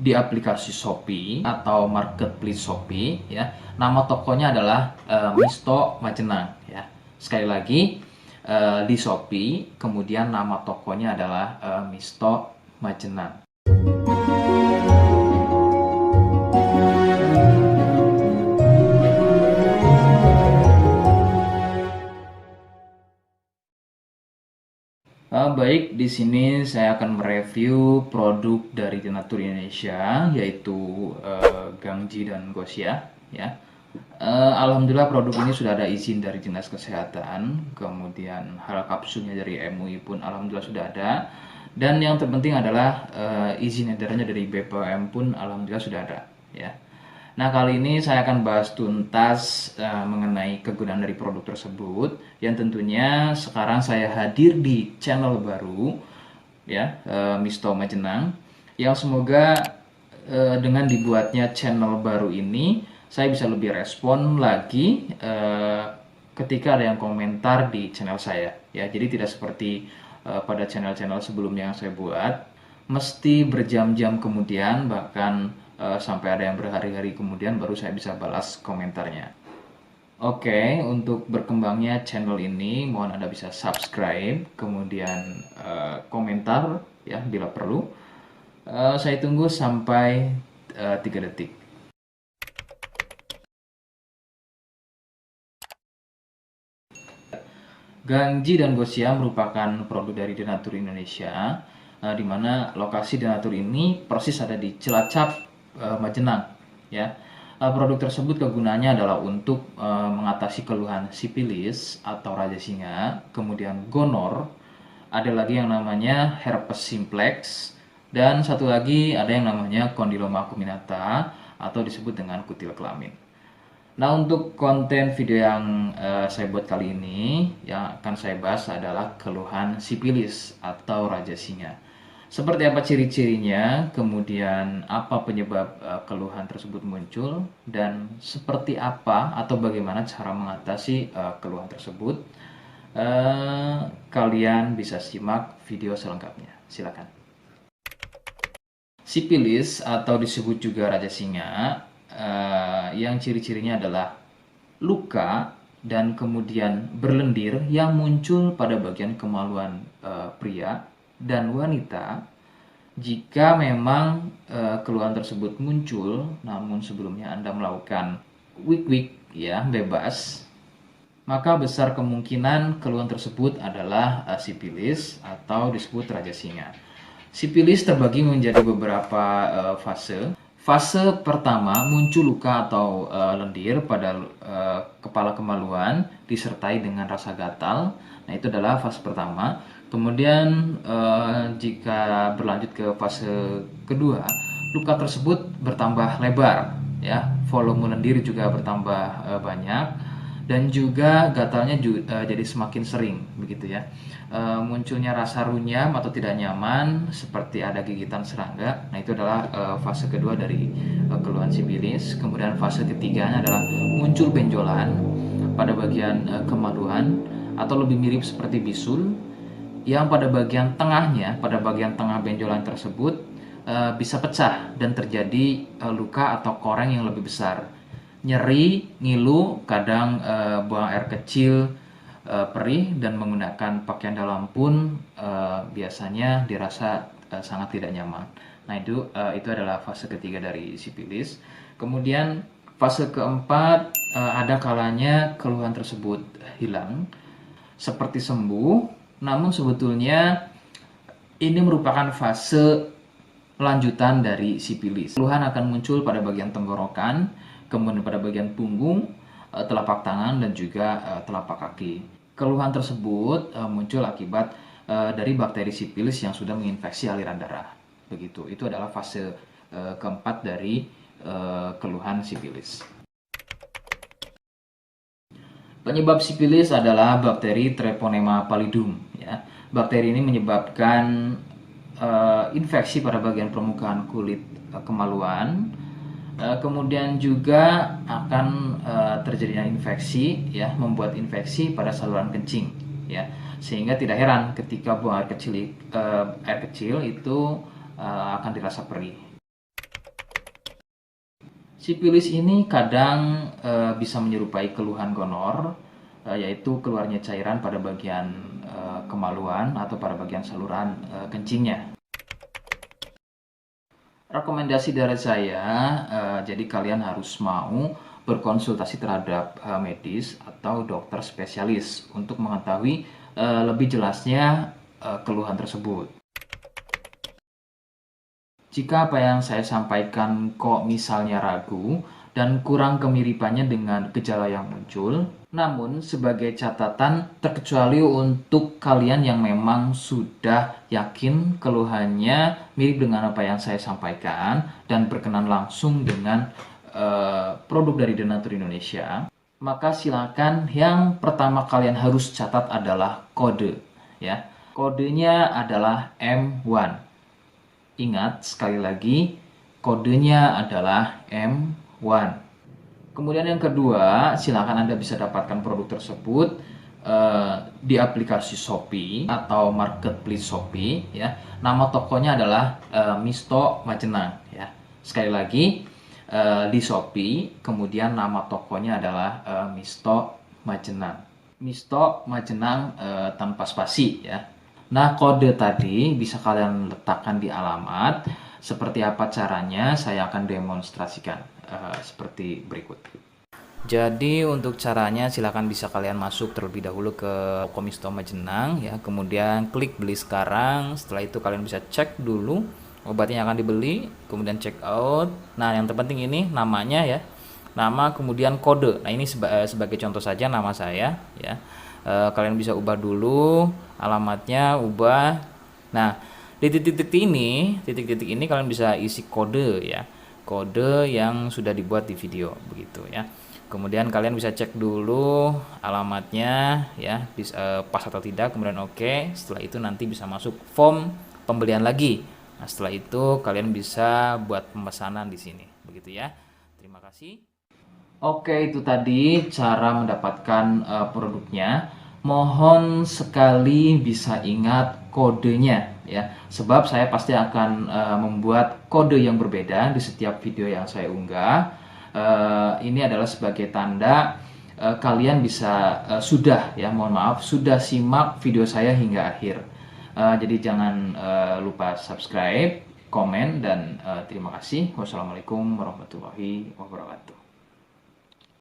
di aplikasi Shopee atau marketplace Shopee ya. Nama tokonya adalah Misto Majenang ya. Sekali lagi di Shopee, kemudian nama tokonya adalah Misto Majenang. Baik, di sini saya akan mereview produk dari Denatur Indonesia, yaitu Gangji dan Gosia. Ya, alhamdulillah produk ini sudah ada izin dari Dinas Kesehatan, kemudian hal kapsulnya dari MUI pun alhamdulillah sudah ada, dan yang terpenting adalah izin edarnya dari BPOM pun alhamdulillah sudah ada. Ya. Nah, kali ini saya akan bahas tuntas mengenai kegunaan dari produk tersebut, yang tentunya sekarang saya hadir di channel baru ya, Misto Majenang, yang semoga dengan dibuatnya channel baru ini saya bisa lebih respon lagi ketika ada yang komentar di channel saya ya. Jadi tidak seperti pada channel-channel sebelumnya yang saya buat, mesti berjam-jam kemudian, bahkan sampai ada yang berhari-hari kemudian baru saya bisa balas komentarnya. Oke, untuk berkembangnya channel ini mohon Anda bisa subscribe, kemudian komentar ya bila perlu. Saya tunggu sampai 3 detik. Gangji dan Gosia merupakan produk dari Denatur Indonesia, di mana lokasi Denatur ini persis ada di Cilacap, Majenang ya. Produk tersebut kegunaannya adalah untuk mengatasi keluhan sipilis atau raja singa, kemudian gonor, ada lagi yang namanya herpes simplex, dan satu lagi ada yang namanya kondiloma acuminata atau disebut dengan kutil kelamin. Nah, untuk konten video yang saya buat kali ini, yang akan saya bahas adalah keluhan sipilis atau raja singa. Seperti apa ciri-cirinya, kemudian apa penyebab keluhan tersebut muncul, dan seperti apa atau bagaimana cara mengatasi keluhan tersebut. Kalian bisa simak video selengkapnya. Silakan. Sipilis atau disebut juga raja singa, yang ciri-cirinya adalah luka dan kemudian berlendir yang muncul pada bagian kemaluan pria dan wanita jika memang keluhan tersebut muncul namun sebelumnya Anda melakukan wik-wik ya bebas, maka besar kemungkinan keluhan tersebut adalah sipilis atau disebut raja singa. Sipilis terbagi menjadi beberapa fase. Fase pertama muncul luka atau lendir pada kepala kemaluan disertai dengan rasa gatal. Nah, itu adalah fase pertama. Kemudian jika berlanjut ke fase kedua, luka tersebut bertambah lebar ya, volume lendir juga bertambah banyak, dan juga gatalnya jadi semakin sering begitu ya. Munculnya rasa runyam atau tidak nyaman seperti ada gigitan serangga. Nah, itu adalah fase kedua dari keluhan sipilis. Kemudian fase ketiganya adalah muncul benjolan pada bagian kemaluan atau lebih mirip seperti bisul, yang pada bagian tengahnya, pada bagian tengah benjolan tersebut bisa pecah dan terjadi luka atau koreng yang lebih besar. Nyeri, ngilu, kadang buang air kecil, perih, dan menggunakan pakaian dalam pun biasanya dirasa sangat tidak nyaman. Nah, itu adalah fase ketiga dari sipilis. Kemudian fase keempat, ada kalanya keluhan tersebut hilang seperti sembuh, namun sebetulnya ini merupakan fase lanjutan dari sipilis. Keluhan akan muncul pada bagian tenggorokan, kemudian pada bagian punggung, telapak tangan, dan juga telapak kaki. Keluhan tersebut muncul akibat dari bakteri sipilis yang sudah menginfeksi aliran darah. Begitu. Itu adalah fase keempat dari keluhan sipilis. Penyebab sipilis adalah bakteri Treponema pallidum. Ya. Bakteri ini menyebabkan infeksi pada bagian permukaan kulit kemaluan. Kemudian juga akan terjadinya infeksi, ya, membuat infeksi pada saluran kencing, ya, sehingga tidak heran ketika buang air kecil itu akan dirasa perih. Sipilis ini kadang bisa menyerupai keluhan gonor, yaitu keluarnya cairan pada bagian kemaluan atau pada bagian saluran kencingnya. Rekomendasi dari saya, jadi kalian harus mau berkonsultasi terhadap medis atau dokter spesialis untuk mengetahui lebih jelasnya keluhan tersebut. Jika apa yang saya sampaikan kok misalnya ragu dan kurang kemiripannya dengan gejala yang muncul, namun sebagai catatan terkecuali untuk kalian yang memang sudah yakin keluhannya mirip dengan apa yang saya sampaikan dan berkenan langsung dengan produk dari Denatur Indonesia, maka silakan yang pertama kalian harus catat adalah kode, ya. Kodenya adalah M1. Ingat, sekali lagi, kodenya adalah M1. Kemudian yang kedua, silakan Anda bisa dapatkan produk tersebut di aplikasi Shopee atau marketplace Shopee. Ya. Nama tokonya adalah Misto Majenang. Ya. Sekali lagi, di Shopee, kemudian nama tokonya adalah Misto Majenang. Misto Majenang tanpa spasi, ya. Nah, kode tadi bisa kalian letakkan di alamat. Seperti apa caranya, saya akan demonstrasikan seperti berikut. Jadi untuk caranya silakan bisa kalian masuk terlebih dahulu ke Misto Majenang, ya. Kemudian klik beli sekarang. Setelah itu kalian bisa cek dulu obatnya yang akan dibeli, kemudian check out. Nah, yang terpenting ini namanya, ya. Nama kemudian kode. Nah, ini sebagai contoh saja nama saya, ya. Kalian bisa ubah dulu alamatnya, ubah. Nah, di titik-titik ini kalian bisa isi kode, ya. Kode yang sudah dibuat di video begitu, ya. Kemudian kalian bisa cek dulu alamatnya, ya, pas atau tidak, kemudian oke. Setelah itu nanti bisa masuk form pembelian lagi. Nah, setelah itu kalian bisa buat pemesanan di sini, begitu ya. Terima kasih. Oke, itu tadi cara mendapatkan produknya. Mohon sekali bisa ingat kodenya, ya. Sebab saya pasti akan membuat kode yang berbeda di setiap video yang saya unggah. Ini adalah sebagai tanda kalian bisa sudah, ya, mohon maaf, sudah simak video saya hingga akhir. Jadi jangan lupa subscribe, komen, dan terima kasih. Wassalamualaikum warahmatullahi wabarakatuh.